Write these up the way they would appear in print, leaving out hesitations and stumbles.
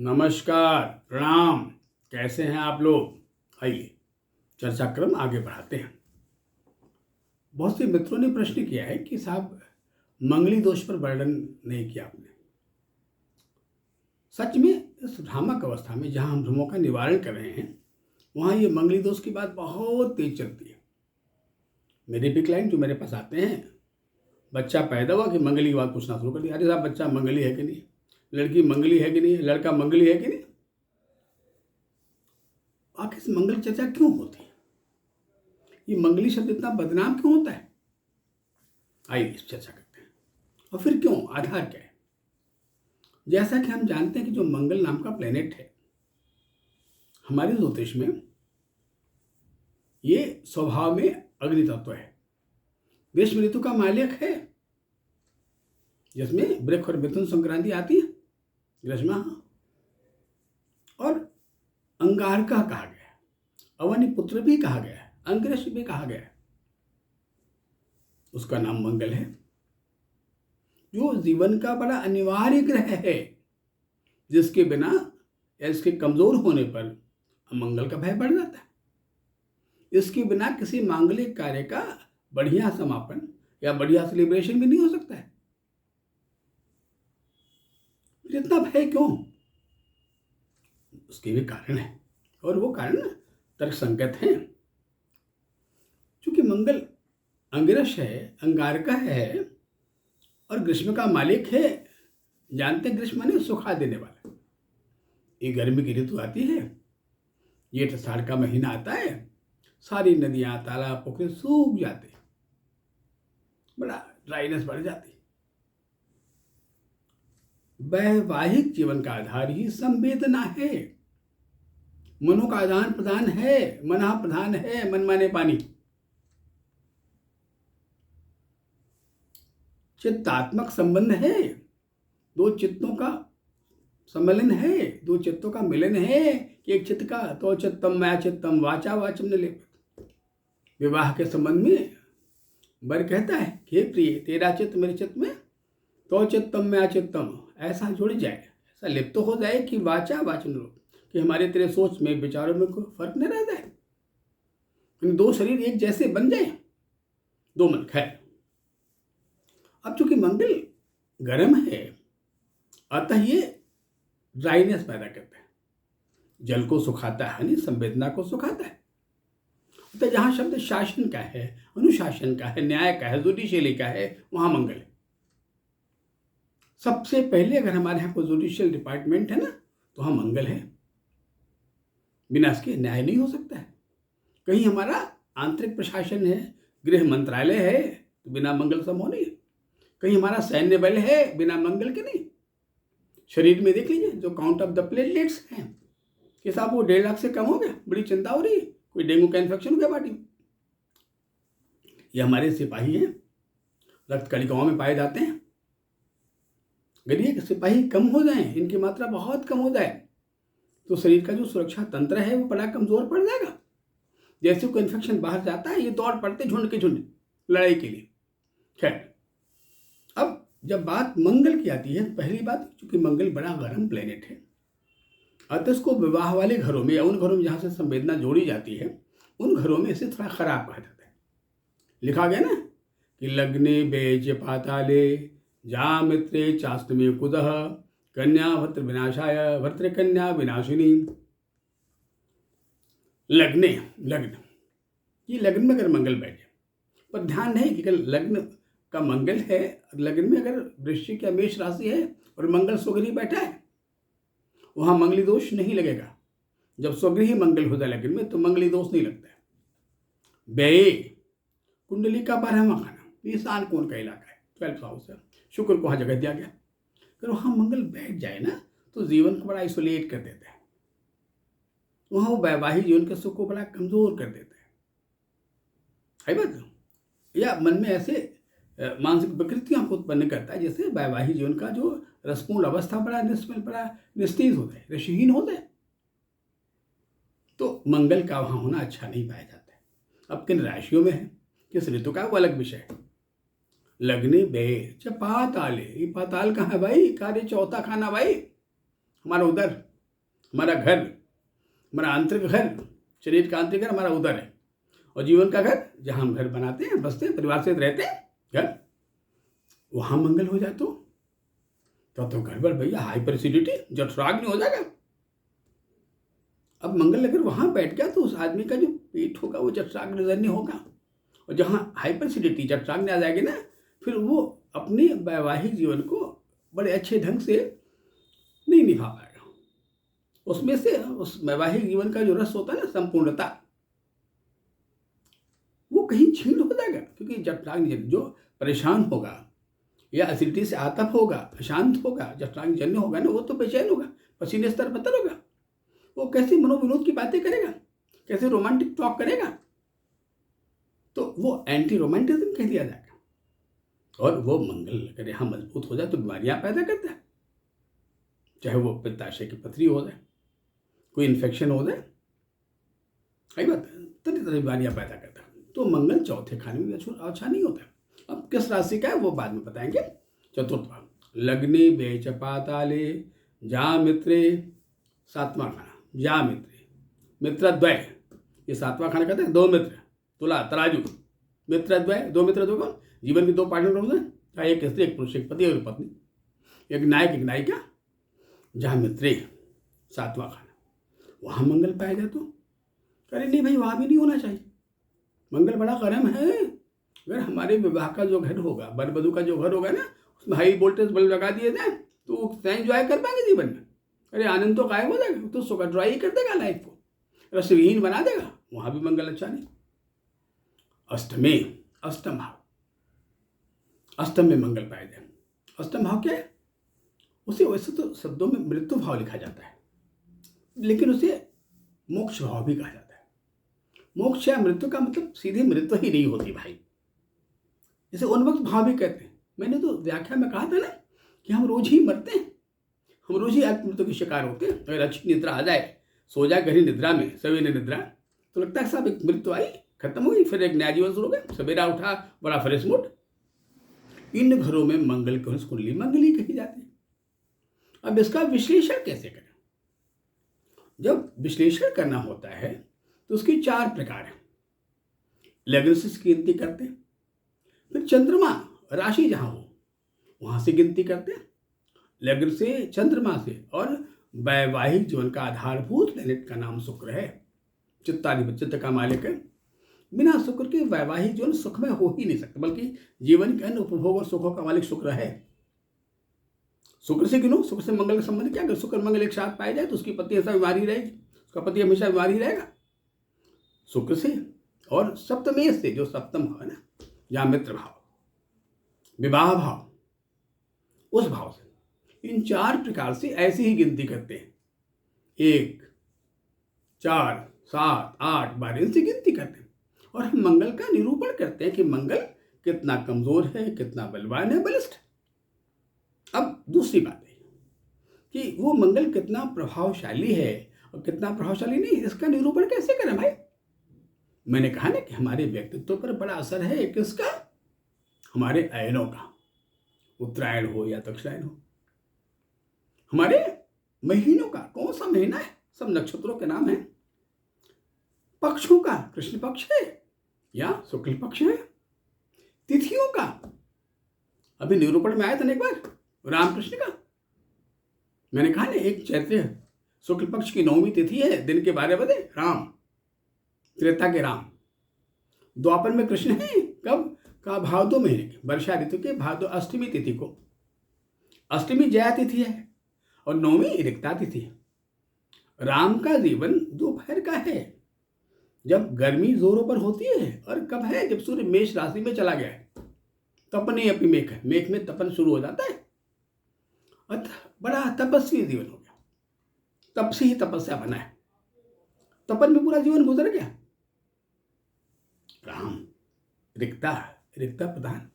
नमस्कार, प्रणाम। कैसे हैं आप लोग? आइए चर्चा क्रम आगे बढ़ाते हैं। बहुत से मित्रों ने प्रश्न किया है कि साहब मंगली दोष पर वर्णन नहीं किया आपने। सच में इस भ्रामक अवस्था में जहां हम भ्रमों का निवारण कर रहे हैं वहां ये मंगली दोष की बात बहुत तेज चलती है। मेरे भी क्लाइंट जो मेरे पास आते हैं, बच्चा पैदा हुआ कि मंगली की बात पूछना शुरू कर दिया। अरे साहब बच्चा मंगली है कि नहीं, लड़की मंगली है कि नहीं, लड़का मंगली है कि नहीं। आखिर इस मंगल चर्चा क्यों होती है? ये मंगली शब्द इतना बदनाम क्यों होता है? आइए इस चर्चा करते हैं। और फिर क्यों, आधार क्या है? जैसा कि हम जानते हैं कि जो मंगल नाम का प्लेनेट है हमारे ज्योतिष में, ये स्वभाव में अग्नि तत्व है, ग्रीष्म ऋतु का मालिक है, जिसमें वृक्ष और मिथुन संक्रांति आती है, ग्रीष्म, और अंगारका कहा गया है, अवनी पुत्र भी कहा गया है, अंग्रेश भी कहा गया है। उसका नाम मंगल है, जो जीवन का बड़ा अनिवार्य ग्रह है, जिसके बिना या इसके कमजोर होने पर मंगल का भय बढ़ जाता है। इसके बिना किसी मांगलिक कार्य का बढ़िया समापन या बढ़िया सेलिब्रेशन भी नहीं हो सकता है। इतना भय क्यों? उसके भी कारण है, और वो कारण तर्कसंगत है। चूंकि मंगल अंगिरस है, अंगारका है और ग्रीष्म का मालिक है। जानते ग्रीष्म माने सुखा देने वाला। ये गर्मी की ऋतु आती है, जेठ आषाढ़ का महीना आता है, सारी नदियां तालाब पोखरे सूख जाते, बड़ा ड्राइनेस बढ़ जाती। वैवाहिक जीवन का आधार ही संवेदना है, मनों का आदान प्रदान है, मना प्रधान है, मन माने पानी। चित्तात्मक संबंध है, दो चित्तों का सम्मेलन है, दो चित्तों का मिलन है कि एक चित्त का तो चित्तम मया चित्तम वाचा वाचम न लेपत। विवाह के संबंध में वर कहता है कि हे प्रिय, तेरा चित्त मेरे चित्त में, तो चित्तम मया चित्तम, ऐसा जुड़ जाए, ऐसा लिप्त हो जाए कि वाचा वाचन लो, कि हमारे तेरे सोच में विचारों में कोई फर्क नहीं रह जाए, दो शरीर एक जैसे बन जाए, दो मन। खैर, अब चूंकि मंगल गर्म है, अतः ये ड्राइनेस पैदा करता है, जल को सुखाता है, यानी संवेदना को सुखाता है। तो जहां शब्द शासन का है, अनुशासन का है, न्याय का है, जुडिशियली का है, वहां मंगल है। सबसे पहले अगर हमारे यहाँ कोई जुडिशियल डिपार्टमेंट है ना, तो वहां मंगल है। बिना इसके न्याय नहीं हो सकता है। कहीं हमारा आंतरिक प्रशासन है, गृह मंत्रालय है, तो बिना मंगल संभव नहीं है। कहीं हमारा सैन्य बल है, बिना मंगल के नहीं। शरीर में देख लीजिए, जो काउंट ऑफ द प्लेटलेट्स हैं कि साहब वो 1.5 लाख से कम हो गया, बड़ी चिंता हो रही है, कोई डेंगू का इन्फेक्शन हो गया पार्टी में। ये हमारे सिपाही हैं, रक्त कणिकाओं में पाए जाते हैं। अगर ये सिपाही कम हो जाए, इनकी मात्रा बहुत कम हो जाए, तो शरीर का जो सुरक्षा तंत्र है वो बड़ा कमजोर पड़ जाएगा। जैसे कोई इन्फेक्शन बाहर जाता है, ये दौड़ पड़ते झुंड के झुंड लड़ाई के लिए। खैर, अब जब बात मंगल की आती है, पहली बात, चूंकि मंगल बड़ा गर्म प्लेनेट है, अतः इसको विवाह वाले घरों में या उन घरों में जहां से संवेदना जोड़ी जाती है, उन घरों में इसे थोड़ा खराब कहा जाता है। लिखा गया ना कि लग्ने बेज पाताले जा मित्रे चास्तमे कुदह कन्या भद्र विनाशाय भद्र कन्या विनाशिनी। लग्न, ये लग्न में अगर मंगल बैठ जाए, पर ध्यान है कि लग्न का मंगल है, लग्न में अगर वृश्चिक या मेष राशि है और मंगल स्वगृही बैठा है, वहां मंगली दोष नहीं लगेगा। जब स्वगृही मंगल होता है लग्न में, तो मंगली दोष नहीं लगता है। व्यय कुंडली का 12वां खाना, ईशान कोण का इलाका है, 12th हाउस है, शुक्र को वहां जगह दिया गया। अगर वहां मंगल बैठ जाए ना, तो जीवन को बड़ा आइसोलेट कर देता है, वहां वो वैवाहिक जीवन के सुख को बड़ा कमजोर कर देता है बात। या मन में ऐसे मानसिक विकृतियां उत्पन्न करता है, जैसे वैवाहिक जीवन का जो रसपूर्ण अवस्था बड़ा निष्फल, बड़ा निस्तेज होता है, रसहीन होता है। तो मंगल का वहां होना अच्छा नहीं पाया जाता है। अब किन राशियों में है, किस ऋतु का, वो अलग विषय है। लग्ने बे पाताले, ये पाताल कहाँ है भाई? कार्य चौथा खाना भाई, हमारा उधर हमारा घर, हमारा आंतरिक घर, शरीर का आंतरिक घर हमारा उधर है, और जीवन का घर जहाँ हम घर बनाते हैं, बसते हैं, परिवार से रहते हैं, घर, वहाँ मंगल हो जाए तो गड़बड़ भैया, हाइपर एसिडिटी, जठराग्नि हो जाएगा। अब मंगल अगर वहाँ बैठ गया तो उस आदमी का जो पेट होगा वो जठराग्निजन्य होगा, और जहाँ हाइपर एसिडिटी, जठराग्नि आ जाएगी ना, फिर वो अपने वैवाहिक जीवन को बड़े अच्छे ढंग से नहीं निभा पाएगा। उसमें से उस वैवाहिक जीवन का जो रस होता है ना, संपूर्णता, वो कहीं छीन हो जाएगा, क्योंकि जठराग्नि जो परेशान होगा या एसिडिटी से आतप होगा, अशांत होगा, जठराग्निजन्य होगा ना, वो तो बेचैन होगा, पसीने स्तर बदल होगा, वो कैसे मनोविनोद की बातें करेगा, कैसे रोमांटिक टॉक करेगा, तो वो एंटी रोमांटिज्म कह दिया जाएगा। और वो मंगल अगर यहाँ मजबूत हो जाए तो बीमारियां पैदा करता है, चाहे वो पित्ताशय की पथरी हो जाए, कोई इन्फेक्शन हो जाए, सही बात है, तरह तरह बीमारियां पैदा करता है। तो मंगल चौथे खाने में अच्छा नहीं होता। अब किस राशि का है वो बाद में बताएंगे। चतुर्थ भाव, लग्ने बेच पाताले जा मित्रे, सातवां खाना, जा मित्रे, मित्रद्वय, ये सातवां खाना कहते हैं। दो मित्र, तुला तराजू, मित्रद्वय, दो मित्र, दो कौन, जीवन के दो पार्टनर होते हैं, चाहे एक स्त्री, एक पुरुष, एक पति और पत्नी, एक नायक, एक नायिका, जहाँ मित्रे, सातवां खाना, वहाँ मंगल पाया जाए तो अरे नहीं भाई, वहाँ भी नहीं होना चाहिए। मंगल बड़ा कर्म है। अगर हमारे विवाह का जो घर होगा, वर वधू का जो घर होगा ना, उसमें हाई वोल्टेज बल्ब लगा दिए जाए तो एंजॉय कर पाएंगे जीवन में। अरे आनंद तो गायब हो जाएगा, तो सुख ड्राई कर देगा लाइफ को, रसविहीन बना देगा, वहाँ भी मंगल अच्छा नहीं। अष्टमे, अष्टम भाव, अष्टम में मंगल पाया जाए। अष्टम भाव क्या है? उसे वैसे तो शब्दों में मृत्यु भाव लिखा जाता है, लेकिन उसे मोक्ष भाव भी कहा जाता है। मोक्ष या मृत्यु का मतलब सीधे मृत्यु ही नहीं होती भाई, इसे उन्मुक्त भाव भी कहते हैं। मैंने तो व्याख्या में कहा था ना कि हम रोज ही मरते हैं, हम रोज ही आत्ममृत्यु के शिकार होते हैं। अगर अच्छी निद्रा आ जाए, सो जाए गहरी निद्रा में, सवेरे निद्रा, तो लगता है साहब एक मृत्यु आई, खत्म हो गई, फिर एक नया जीवन शुरू हो गया, सवेरा उठा बड़ा फ्रेश मूड। इन घरों में मंगल की कुंडली मंगली कही जाती है। अब इसका विश्लेषण कैसे करें? जब विश्लेषण करना होता है तो उसकी चार प्रकार है। लग्न से गिनती करते हैं, फिर चंद्रमा राशि जहां हो वहां से गिनती करते हैं, लग्न से, चंद्रमा से, और वैवाहिक जीवन का आधारभूत प्लेनेट का नाम शुक्र है, चित्ताधिपति, चित्त का मालिक है। बिना शुक्र के वैवाहिक जीवन सुखमय हो ही नहीं सकता, बल्कि जीवन के अन्य उपभोग और सुखों का मालिक शुक्र है। शुक्र से गिनो, शुक्र से मंगल का संबंध क्या? अगर शुक्र मंगल एक साथ पाए जाए तो उसकी पत्नी हमेशा बीमारी रहेगी, उसका पति हमेशा बीमारी रहेगा। शुक्र से और सप्तमेश से, जो सप्तम भाव है ना, या मित्र भाव, विवाह भाव, उस भाव से, इन चार प्रकार से ऐसी ही गिनती करते हैं। 1, 4, 7, 8, 12 इनसे गिनती करते हैं, और हम मंगल का निरूपण करते हैं कि मंगल कितना कमजोर है, कितना बलवान है, बलिष्ठ। अब दूसरी बात है कि वो मंगल कितना प्रभावशाली है और कितना प्रभावशाली नहीं, इसका निरूपण कैसे करें भाई? मैंने कहा ना कि हमारे व्यक्तित्व पर बड़ा असर है किसका? हमारे अयनों का, उत्तरायण हो या दक्षिणायन हो, हमारे महीनों का, कौन सा महीना है, सब नक्षत्रों के नाम है, पक्षों का, कृष्ण पक्ष है या शुक्ल पक्ष है, तिथियों का, अभी निरूपण में आया था ना एक बार रामकृष्ण का, मैंने कहा ना एक चैत्र शुक्ल पक्ष की 9वीं तिथि है, दिन के 12 बजे राम, त्रेता के राम, द्वापर में कृष्ण है, कब का? भादो महीने के, वर्षा ऋतु के भादो अष्टमी तिथि को, अष्टमी जया तिथि है और 9वीं रिक्ता तिथि है। राम का जीवन दोपहर का है, जब गर्मी जोरों पर होती है, और कब है? जब सूर्य मेष राशि में चला गया है, तपने अपनी मेघ है, मेघ में तपन शुरू हो जाता है, अतः बड़ा तपस्वी जीवन हो गया, तप से ही तपस्या बना है, तपन में पूरा जीवन गुजर गया। राम रिक्ता, रिक्ता प्रधान,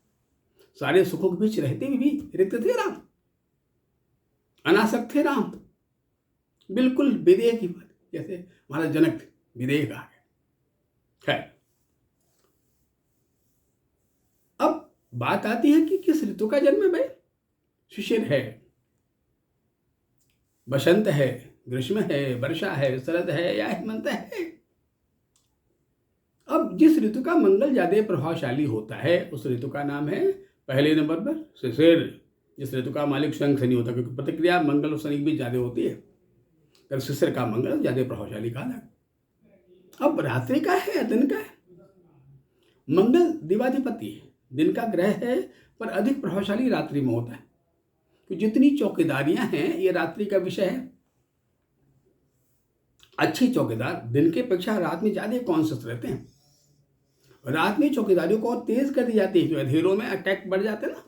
सारे सुखों के बीच रहते हुए भी रिक्त थे राम, अनासक्त थे राम, बिल्कुल विदेह की बात, जैसे हमारा जनक विदेह का है। खैर, अब बात आती है कि किस ऋतु का जन्म है भाई? शिशिर है, बसंत है, ग्रीष्म है, वर्षा है, शरद है या हेमंत है। अब जिस ऋतु का मंगल ज्यादा प्रभावशाली होता है उस ऋतु का नाम है पहले नंबर पर शिशिर। जिस ऋतु का मालिक स्वयं शनि होता है, क्योंकि प्रतिक्रिया मंगल और शनि भी ज्यादा होती है, तो शिशिर का मंगल ज्यादा प्रभावशाली कहा जाता। अब रात्रि का है या दिन का है? मंगल दिवाधिपति है, दिन का ग्रह है, पर अधिक प्रभावशाली रात्रि में होता है। तो जितनी चौकीदारियां हैं ये रात्रि का विषय है। अच्छे चौकीदार दिन के अपेक्षा रात में ज्यादा कॉन्शियस रहते हैं। रात में चौकीदारियों को और तेज कर दी जाती है, जो अंधेरों में अटैक बढ़ जाते हैं ना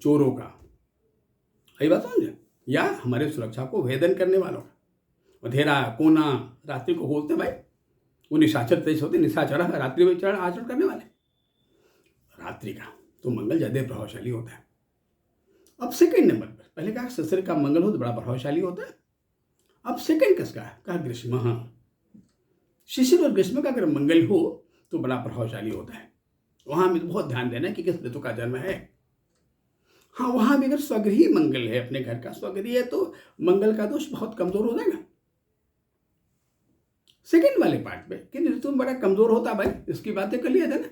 चोरों का, यही बात समझे, या हमारे सुरक्षा को भेदन करने वालों का। अंधेरा कोना रात्रि को खोलते भाई, वो निशाचर तेज होते, निशाचर रात्रि में चरण आचरण करने वाले। रात्रि का तो मंगल ज्यादा प्रभावशाली होता है। अब सेकंड नंबर पर, पहले कहा शिशिर का मंगल हो तो बड़ा प्रभावशाली होता है। अब सेकंड किसका है? कहा ग्रीष्म। हाँ, शिशिर और ग्रीष्म का अगर मंगल हो तो बड़ा प्रभावशाली होता है। वहां में तो बहुत ध्यान देना कि किस ऋतु का जन्म है। हाँ, वहां भी अगर स्वगृही मंगल है, अपने घर का स्वगृही है, तो मंगल का दोष बहुत कमजोर हो जाएगा। सेकंड वाले पार्ट में किन ऋतु में बड़ा कमजोर होता है भाई, इसकी बातें कर लिया था ना।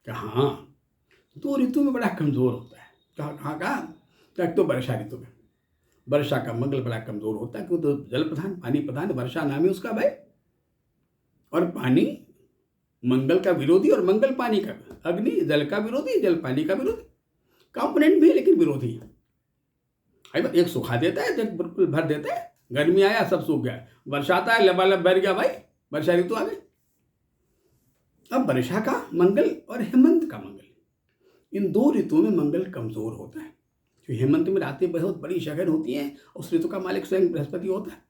कहा दो ऋतु में बड़ा कमजोर होता है। कहा तो वर्षा ऋतु में वर्षा का मंगल बड़ा कमजोर होता है, क्योंकि तो जल प्रधान पानी प्रधान वर्षा नाम है उसका भाई। और पानी मंगल का विरोधी और मंगल पानी का, अग्नि जल का विरोधी, जल पानी का विरोधी, कंपोनेंट भी लेकिन विरोधी है। एक सुखा देता है, एक बिल्कुल भर देता है। गर्मी आया सब सूख गया, वर्षा आता है लबालब भर गया भाई, वर्षा ऋतु आ गई। अब वर्षा का मंगल और हेमंत का मंगल, इन दो ऋतुओं में मंगल कमजोर होता है। जो हेमंत में रातें बहुत बड़ी शगन होती हैं, उस ऋतु का मालिक स्वयं बृहस्पति होता है।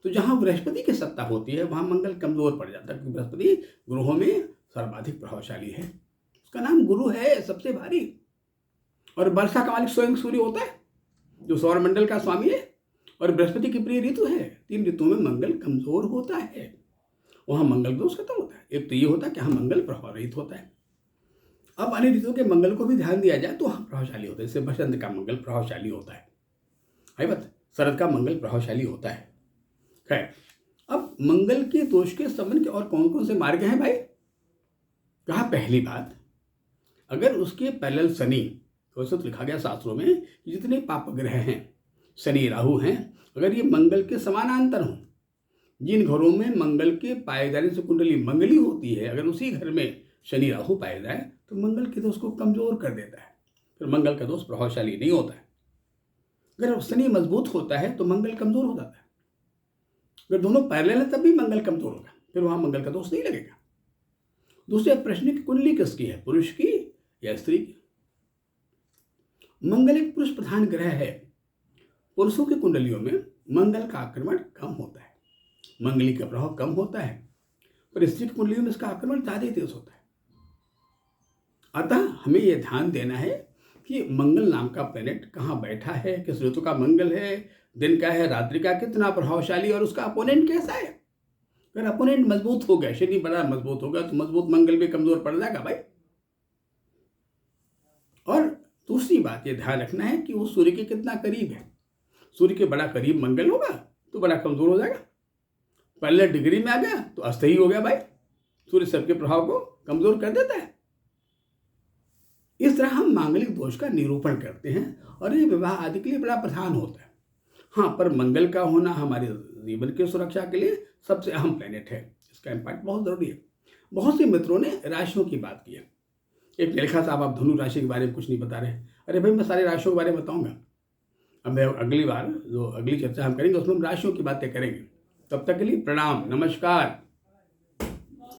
तो जहां बृहस्पति की सत्ता होती है वहां मंगल कमजोर पड़ जाता है, क्योंकि बृहस्पति ग्रहों में सर्वाधिक प्रभावशाली है। उसका नाम गुरु है, सबसे भारी। और वर्षा का मालिक स्वयं सूर्य होता है, जो सौरमंडल का स्वामी है, और बृहस्पति की प्रिय ऋतु है। तीन ऋतुओं में मंगल कमजोर होता है, वहां मंगल दोष खत्म होता है। एक तो ये होता है कि हाँ मंगल प्रभावित होता है। अब अन्य ऋतुओं के मंगल को भी ध्यान दिया जाए तो वहां प्रभावशाली होता है। जैसे बसंत का मंगल प्रभावशाली होता है बात। शरद का मंगल प्रभावशाली होता है। खैर, अब मंगल के दोष के संबंध के और कौन कौन से मार्ग हैं भाई? कहा पहली बात, अगर उसके पैरेलल शनि, तो लिखा गया शास्त्रों में कि जितने पाप ग्रह हैं, शनि राहु हैं, अगर ये मंगल के समानांतर हों, जिन घरों में मंगल के पाए जाने से कुंडली मंगली होती है, अगर उसी घर में शनि राहु पाए जाए तो मंगल के दोष को कमजोर कर देता है। फिर मंगल का दोष प्रभावशाली नहीं होता है। अगर शनि मजबूत होता है तो मंगल कमजोर हो जाता है। अगर दोनों पैरेलल है तब भी मंगल कमजोर होगा, फिर वहां मंगल का दोष नहीं लगेगा। दूसरे प्रश्न की कुंडली किसकी है, पुरुष की या स्त्री की? मंगल एक पुरुष प्रधान ग्रह है। पुरुषों की कुंडलियों में मंगल का आक्रमण कम होता है, मंगली का प्रभाव कम होता है, पर स्त्री की कुंडलियों में इसका आक्रमण ज्यादा तेज होता है। अतः हमें यह ध्यान देना है कि मंगल नाम का प्लेनेट कहाँ बैठा है, किस ऋतु का मंगल है, दिन का है, रात्रि का, कितना प्रभावशाली, और उसका अपोनेंट कैसा है। अगर अपोनेंट मजबूत हो गया, शनि बड़ा मजबूत होगा, तो मजबूत मंगल भी कमजोर पड़ जाएगा भाई। और दूसरी बात ये ध्यान रखना है कि वो सूर्य के कितना करीब है। सूर्य के बड़ा करीब मंगल होगा तो बड़ा कमजोर हो जाएगा। पहले डिग्री में आ गया तो अस्थायी हो गया भाई। सूर्य सबके प्रभाव को कमजोर कर देता है। इस तरह हम मांगलिक दोष का निरूपण करते हैं, और ये विवाह आदि के लिए बड़ा प्रधान होता है। हाँ, पर मंगल का होना हमारे जीवन की सुरक्षा के लिए सबसे अहम प्लेनेट है, इसका इम्पैक्ट बहुत जरूरी है। बहुत से मित्रों ने राशियों की बात की है। एक ने लिखा साहब आप धनु राशि के बारे में कुछ नहीं बता रहे। अरे भाई, मैं सारे राशियों के बारे में बताऊंगा। अब मैं अगली बार जो अगली चर्चा हम करेंगे उसमें हम राशियों की बातें करेंगे। तब तक के लिए प्रणाम, नमस्कार।